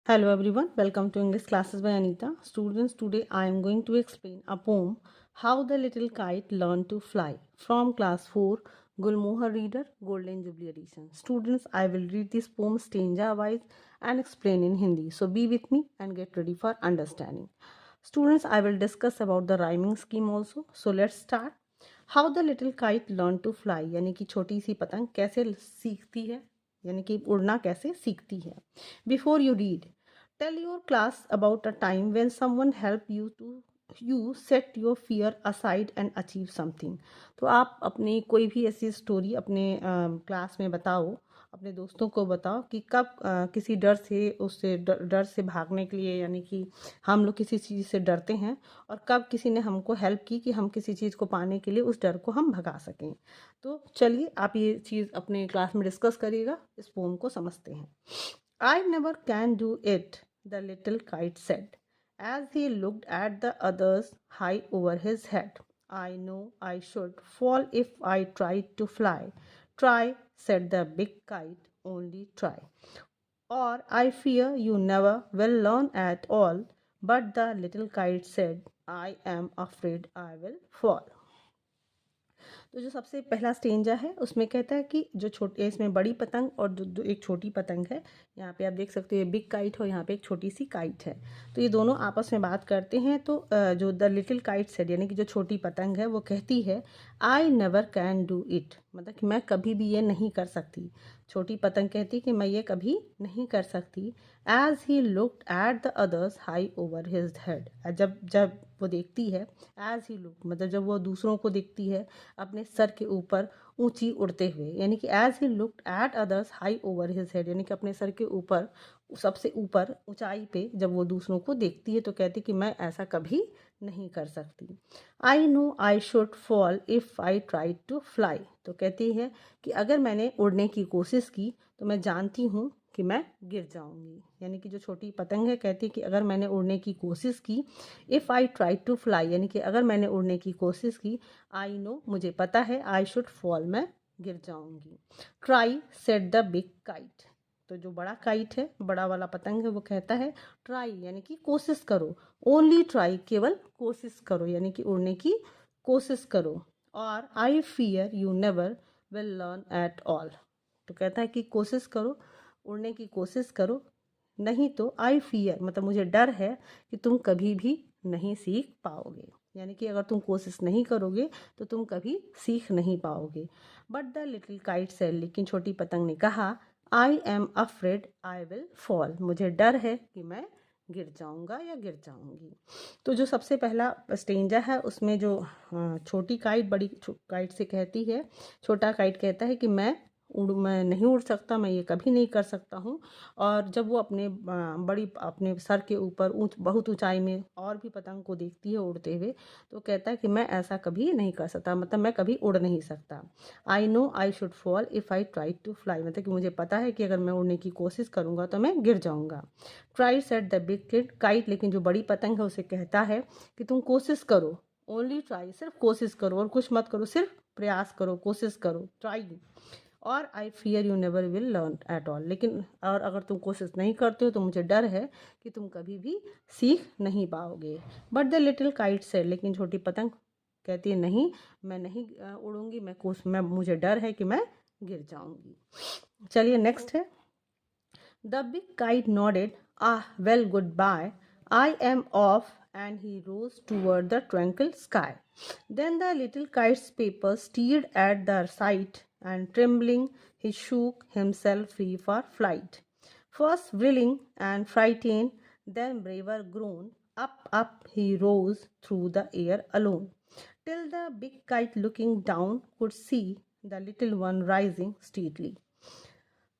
Hello everyone, welcome to English classes by Anita. Students, today I am going to explain a poem How the Little Kite Learned to Fly from class 4 Gulmohar Reader Golden Jubilee Edition. Students, I will read this poem stanza wise and explain in Hindi. So be with me and get ready for understanding. Students, I will discuss about the rhyming scheme also. So let's start. How the little kite learned to fly यानी कि छोटी सी पतंग कैसे सीखती है यानी कि उड़ना कैसे सीखती है. Before you read, tell your class about a time when someone helped you set your fear aside and achieve something. तो आप अपनी कोई भी ऐसी स्टोरी अपने क्लास में बताओ, अपने दोस्तों को बताओ कि कब किसी डर से उससे डर से भागने के लिए यानी कि हम लोग किसी चीज़ से डरते हैं और कब किसी ने हमको हेल्प की कि हम किसी चीज़ को पाने के लिए उस डर को हम भगा सकें. तो चलिए आप ये चीज़ अपने क्लास में डिस्कस करिएगा. इस पोम को समझते हैं. I never can do it, the little kite said, as he looked at the others high over his head. I know I should fall if I tried to fly. Try, said the big kite, only try. Or I fear you never will learn at all. But the little kite said, I am afraid I will fall. तो जो सबसे पहला stanza है उसमें कहता है कि जो छोटे इसमें बड़ी पतंग और जो एक छोटी पतंग है, यहाँ पे आप देख सकते हो ये बिग काइट और यहाँ पे एक छोटी सी काइट है. तो ये दोनों आपस में बात करते हैं. तो जो द लिटिल काइट सेड यानी कि जो छोटी पतंग है वो कहती है I never can do it, मतलब कि मैं कभी भी ये नहीं कर सकती. छोटी पतंग कहती कि मैं ये कभी नहीं कर सकती. As he looked at the others high over his head, जब जब वो देखती है एज ही लुक मतलब जब वो दूसरों को देखती है अपने सर के ऊपर ऊंची उड़ते हुए, यानी कि as he looked at others high over his head यानी कि अपने सर के ऊपर सबसे ऊपर ऊंचाई पे जब वो दूसरों को देखती है तो कहती कि मैं ऐसा कभी नहीं कर सकती. I know I should fall if I try to fly, तो कहती है कि अगर मैंने उड़ने की कोशिश की तो मैं जानती हूँ कि मैं गिर जाऊंगी. यानी कि जो छोटी पतंग है कहती है कि अगर मैंने उड़ने की कोशिश की, if I try to fly यानी कि अगर मैंने उड़ने की कोशिश की, आई नो मुझे पता है, आई शुड फॉल मैं गिर जाऊंगी. Try set the big kite, तो जो बड़ा काइट है बड़ा वाला पतंग है वो कहता है ट्राई यानी कि कोशिश करो. ओनली ट्राई केवल कोशिश करो यानी कि उड़ने की कोशिश करो. और I fear you never will learn at all, तो कहता है कि कोशिश करो, उड़ने की कोशिश करो, नहीं तो आई फियर मतलब मुझे डर है कि तुम कभी भी नहीं सीख पाओगे. यानी कि अगर तुम कोशिश नहीं करोगे तो तुम कभी सीख नहीं पाओगे. But the little kite said, लेकिन छोटी पतंग ने कहा I am afraid I will fall, मुझे डर है कि मैं गिर जाऊंगा या गिर जाऊंगी. तो जो सबसे पहला स्टेंजा है उसमें जो छोटी काइट बड़ी काइट से कहती है, छोटा काइट कहता है कि मैं नहीं उड़ सकता, मैं ये कभी नहीं कर सकता हूँ. और जब वो अपने बड़ी अपने सर के ऊपर बहुत ऊंचाई में और भी पतंग को देखती है उड़ते हुए तो कहता है कि मैं ऐसा कभी नहीं कर सकता, मतलब मैं कभी उड़ नहीं सकता. I know I should fall if I try to fly, मतलब कि मुझे पता है कि अगर मैं उड़ने की कोशिश करूँगा तो मैं गिर जाऊँगा. Try set the big kite, लेकिन जो बड़ी पतंग है उसे कहता है कि तुम कोशिश करो. ओनली ट्राई, सिर्फ कोशिश करो और कुछ मत करो, सिर्फ प्रयास करो, कोशिश करो, ट्राई. और I fear you never will learn at all, लेकिन और अगर तुम कोशिश नहीं करते हो तो मुझे डर है कि तुम कभी भी सीख नहीं पाओगे. But the little kite said, लेकिन छोटी पतंग कहती है नहीं, मैं नहीं उड़ूंगी, मैं मुझे डर है कि मैं गिर जाऊंगी. चलिए नेक्स्ट है. The big kite nodded, ah well good bye, I am off, and he rose toward the tranquil sky. Then the little kite's paper steered at the sight, and trembling he shook himself free for flight. First willing and frightened, then braver grown, up he rose through the air alone, till the big kite looking down could see the little one rising steadily.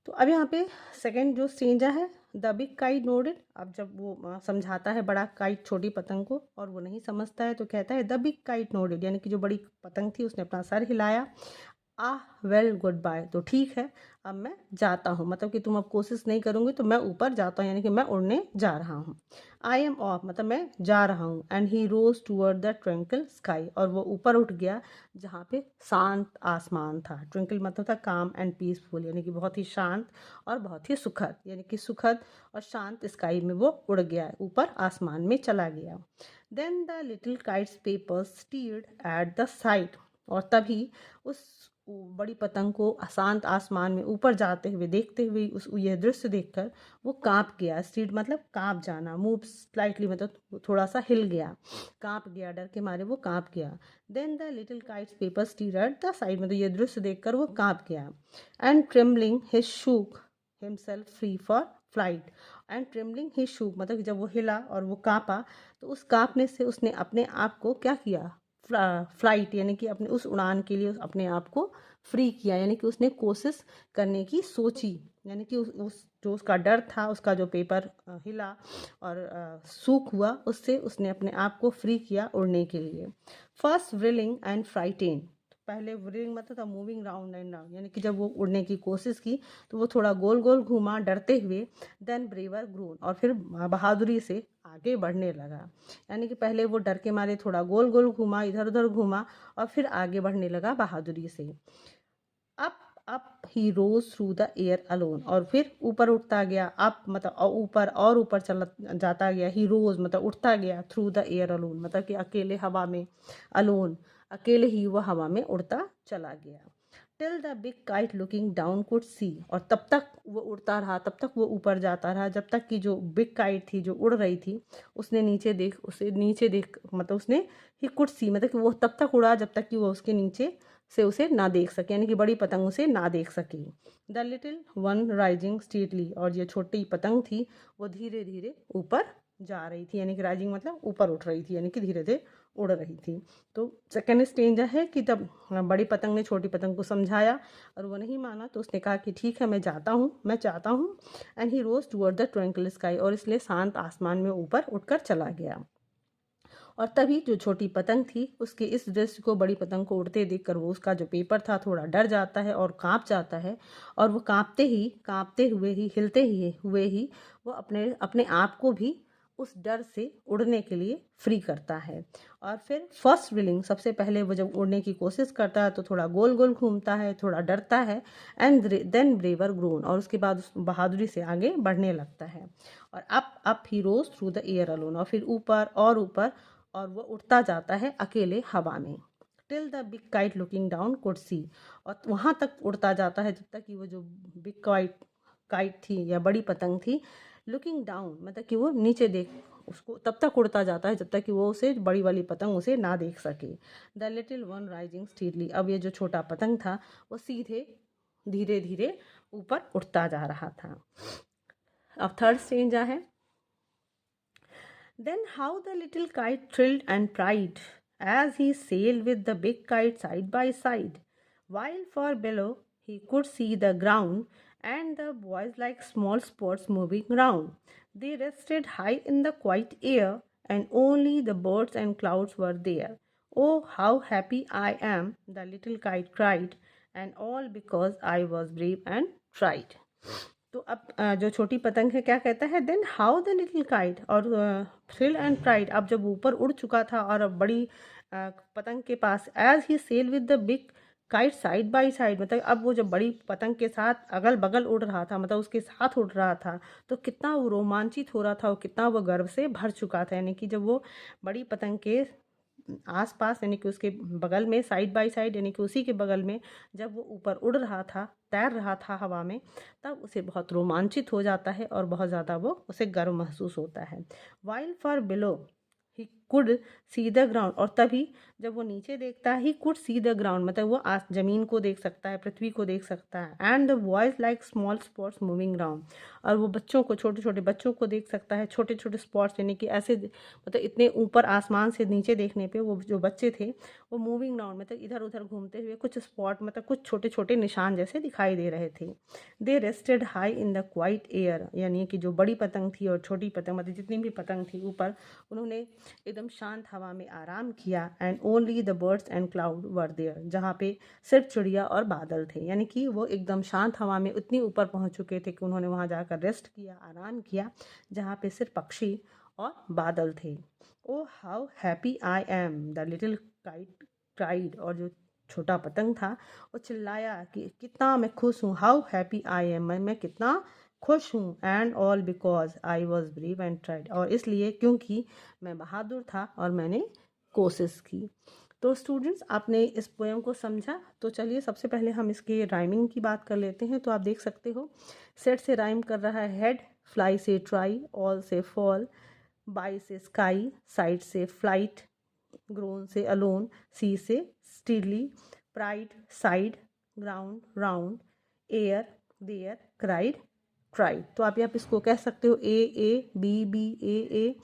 तो अब यहाँ पे second जो stanza है, the big kite nodded, अब जब वो समझाता है बड़ा काइट छोटी पतंग को और वो नहीं समझता है तो कहता है द बिग काइट नोडेड, यानी कि जो बड़ी पतंग थी उसने अपना सर हिलाया. वेल गुड बाय, तो ठीक है अब मैं जाता हूँ, मतलब कि तुम अब कोशिश नहीं करोगे तो मैं ऊपर जाता हूँ, यानी कि मैं उड़ने जा रहा हूँ। आई एम ऑफ, मतलब मैं जा रहा हूँ। And he rose toward the twinkle sky, और वो ऊपर उठ गया जहाँ पे शांत आसमान था। ट्विंकल मतलब था काम एंड पीसफुल, यानी कि बहुत ही शांत और बहुत ही सुखद, यानी कि सुखद और शांत स्काई में वो उड़ गया, ऊपर आसमान में चला गया। Then the little kite's paper stirred at the side, और तभी उस बड़ी पतंग को अशांत आसमान में ऊपर जाते हुए देखते हुए उस यह दृश्य देखकर वो कांप गया। स्टीड मतलब कांप जाना, मूव स्लाइटली मतलब थोड़ा सा हिल गया, कांप गया, डर के मारे वो कांप गया। Then the little kite's paper stirred at the side, मतलब ये दृश्य देखकर वो कांप गया। And trembling his shook himself free for flight. And trembling his shook मतलब जब वो हिला और वो कांपा, तो उस कांपने से उसने अपने आप को क्या किया, फ्लाइट यानी कि अपने उस उड़ान के लिए अपने आप को फ्री किया, यानी कि उसने कोशिश करने की सोची, यानी कि उस जो उसका डर था, उसका जो पेपर हिला और सूख हुआ, उससे उसने अपने आप को फ्री किया उड़ने के लिए। फर्स्ट व्रिलिंग एंड फ्राइटेन, पहले व्रिलिंग मतलब था मूविंग राउंड एंड राउंड, यानी कि जब वो उड़ने की कोशिश की तो वो थोड़ा गोल गोल घूमा डरते हुए। देन ब्रेवर ग्रोन, और फिर बहादुरी से आगे बढ़ने लगा, यानी कि पहले वो डर के मारे थोड़ा गोल गोल घूमा, इधर उधर घूमा, और फिर आगे बढ़ने लगा बहादुरी से। Up up he rose through the air alone, और फिर ऊपर उठता गया, अप मतलब ऊपर और ऊपर चला जाता गया, ही रोज मतलब उठता गया, थ्रू द एयर अलोन मतलब कि अकेले हवा में, अलोन अकेले ही वह हवा में उड़ता चला गया। Till the big kite looking down could see, और तब तक वो उड़ता रहा, तब तक वो ऊपर जाता रहा, जब तक कि जो बिग काइट थी जो उड़ रही थी, उसे नीचे देख मतलब उसने ही कुड सी मतलब कि वो तब तक उड़ा जब तक कि वो उसके नीचे से उसे ना देख सके, यानी कि बड़ी पतंग उसे ना देख सकी। The little one rising strictly, और ये छोटी पतंग थी वो धीरे धीरे ऊपर जा रही थी, यानी कि राइजिंग मतलब ऊपर उठ रही थी, यानी कि धीरे धीरे उड़ रही थी। तो सेकेंड स्टेज है कि तब बड़ी पतंग ने छोटी पतंग को समझाया और वो नहीं माना, तो उसने कहा कि ठीक है मैं जाता हूँ, मैं चाहता हूँ। And he rose toward the twinkle sky, और इसलिए शांत आसमान में ऊपर उठकर चला गया। और तभी जो छोटी पतंग थी उसके इस दृश्य को, बड़ी पतंग को उड़ते देखकर वो उसका जो पेपर था थोड़ा डर जाता है और कांप जाता है, और वो कांपते हुए ही हिलते हुए ही वो अपने अपने आप को भी उस डर से उड़ने के लिए फ्री करता है। और फिर फर्स्ट व्हीलिंग, सबसे पहले वो जब उड़ने की कोशिश करता है तो थोड़ा गोल गोल घूमता है, थोड़ा डरता है। एंड देन ब्रेवर ग्रोन, और उसके बाद उस बहादुरी से आगे बढ़ने लगता है। और up he rose through the air alone, और फिर ऊपर और ऊपर, और वो उड़ता जाता है अकेले हवा में। Till the big kite looking down could see, और वहाँ तक उड़ता जाता है जब तक कि वो जो बिग काइट काइट थी या बड़ी पतंग थी, लुकिंग डाउन मतलब कि वो नीचे देख, उसको तब तक उड़ता जाता है जब तक कि वो उसे बड़ी वाली पतंग उसे ना देख सके। The little one rising steadily, अब ये जो छोटा पतंग था वो सीधे धीरे धीरे ऊपर उठता जा रहा था। अब थर्ड स्टेज है। Then how the little kite thrilled and cried as he sailed with the big kite side by side, while far below he could see the ground and the boys like small spots moving round. They rested high in the quiet air, and only the birds and clouds were there. Oh, how happy I am, the little kite cried, and all because I was brave and tried. तो अब जो छोटी पतंग है क्या कहता है, then how the little kite, और थ्रिल एंड प्राइड, अब जब ऊपर उड़ चुका था और अब बड़ी पतंग के पास, as he sail with the big kite side by side, मतलब अब वो जब बड़ी पतंग के साथ अगल बगल उड़ रहा था, मतलब उसके साथ उड़ रहा था, तो कितना वो रोमांचित हो रहा था और कितना वो गर्व से भर चुका था, यानी कि जब वो बड़ी पतंग के आस पास यानी कि उसके बगल में साइड बाय साइड, यानी कि उसी के बगल में जब वो ऊपर उड़ रहा था, तैर रहा था हवा में, तब उसे बहुत रोमांचित हो जाता है और बहुत ज़्यादा वो उसे गर्व महसूस होता है। While for below he could see the ground, और तभी जब वो नीचे देखता है, he could see the ground मतलब वो जमीन को देख सकता है, पृथ्वी को देख सकता है। And the voice like small spots moving round, और वो बच्चों को, छोटे छोटे बच्चों को देख सकता है, छोटे छोटे स्पॉट्स, यानी कि ऐसे मतलब इतने ऊपर आसमान से नीचे देखने पे वो जो बच्चे थे वो मूविंग राउंड मतलब इधर उधर घूमते हुए कुछ स्पॉट मतलब कुछ छोटे छोटे निशान जैसे दिखाई दे रहे थे। They rested high in the quiet air, यानी कि जो बड़ी पतंग थी और छोटी पतंग मतलब जितनी भी पतंग थी ऊपर, उन्होंने एकदम एकदम शांत हवा में आराम किया and only the birds and cloud were there, जहाँ पे सिर्फ चिड़िया और बादल थे। यानी कि वो एकदम शांत हवा में उतनी ऊपर पहुँच चुके थे कि उन्होंने वहाँ जाकर रेस्ट किया, आराम किया, जहाँ पे सिर्फ पक्षी और बादल थे। Oh how happy I am the little kite cried, और जो छोटा पतंग था वो चिल्लाया कि कितना मैं खुश हूँ, हाउ हैप्पी आई एम, मैं कितना खुश हूँ, and all because I was brave and tried, और इसलिए क्योंकि मैं बहादुर था और मैंने कोशिश की। तो स्टूडेंट्स, आपने इस पोएम को समझा, तो चलिए सबसे पहले हम इसके राइमिंग की बात कर लेते हैं। तो आप देख सकते हो सेट से राइम कर रहा है हेड, फ्लाई से ट्राई, ऑल से फॉल, बाई से स्काई, साइड से फ्लाइट, ग्रोन से अलोन, सी से steadily, pride side, ground round, air there, cried tried. तो आप यहाँ पे इसको कह सकते हो A B B A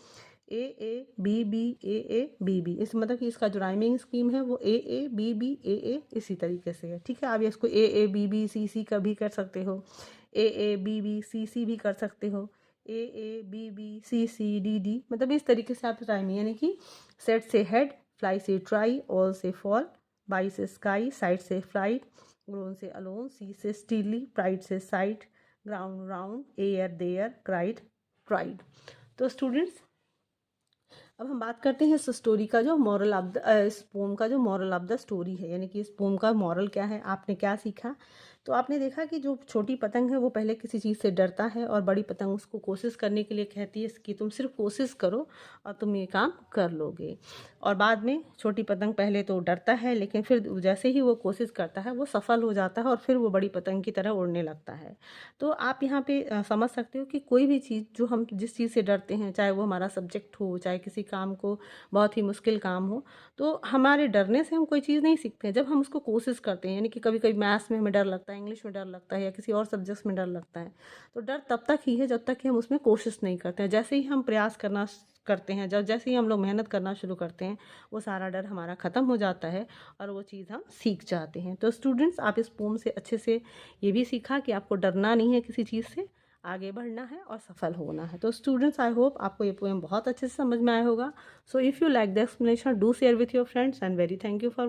B B A B B. इस मतलब कि इसका जो राइमिंग स्कीम है वो ए बी बी ए इसी तरीके से है। ठीक है, आप इसको ए बी बी सी का भी कर सकते हो, ए बी बी सी भी कर सकते हो, A B B C D D, मतलब इस तरीके से आप राइमिंग, यानी कि सेट से हेड, फ्लाई से ट्राई, ऑल से फॉल, बाई से स्काई, साइड से फ्लाइट, ग्रोन से अलोन, सी से स्टीडली, प्राइड से side, ground round, air there, cried tried. तो स्टूडेंट्स, अब हम बात करते हैं इस स्टोरी का जो मॉरल ऑफ द इस पोम का जो मॉरल ऑफ द स्टोरी है, यानी कि इस पोम का मॉरल क्या है, आपने क्या सीखा। तो आपने देखा कि जो छोटी पतंग है वो पहले किसी चीज़ से डरता है और बड़ी पतंग उसको कोशिश करने के लिए कहती है कि तुम सिर्फ कोशिश करो और तुम ये काम कर लोगे। और बाद में छोटी पतंग पहले तो डरता है, लेकिन फिर जैसे ही वो कोशिश करता है वो सफल हो जाता है और फिर वो बड़ी पतंग की तरह उड़ने लगता है। तो आप यहाँ पे समझ सकते हो कि कोई भी चीज़ जो हम जिस चीज़ से डरते हैं, चाहे वो हमारा सब्जेक्ट हो, चाहे किसी काम को बहुत ही मुश्किल काम हो, तो हमारे डरने से हम कोई चीज़ नहीं सीखते हैं। जब हम उसको कोशिश करते हैं, यानी कि कभी कभी मैथ्स में हमें डर लगता है, इंग्लिश में डर लगता है, या किसी और सब्जेक्ट्स में डर लगता है, तो डर तब तक ही है जब तक कि हम उसमें कोशिश नहीं करते हैं। जैसे ही हम प्रयास करना करते हैं, जैसे ही हम लोग मेहनत करना शुरू करते हैं, वो सारा डर हमारा ख़त्म हो जाता है और वो चीज़ हम सीख जाते हैं। तो स्टूडेंट्स, आप इस पोम से अच्छे से ये भी सीखा कि आपको डरना नहीं है, किसी चीज़ से आगे बढ़ना है और सफल होना है। तो स्टूडेंट्स, आई होप आपको ये पोएम बहुत अच्छे से समझ में आया होगा। So if you like the explanation, do share with your friends and very thank you for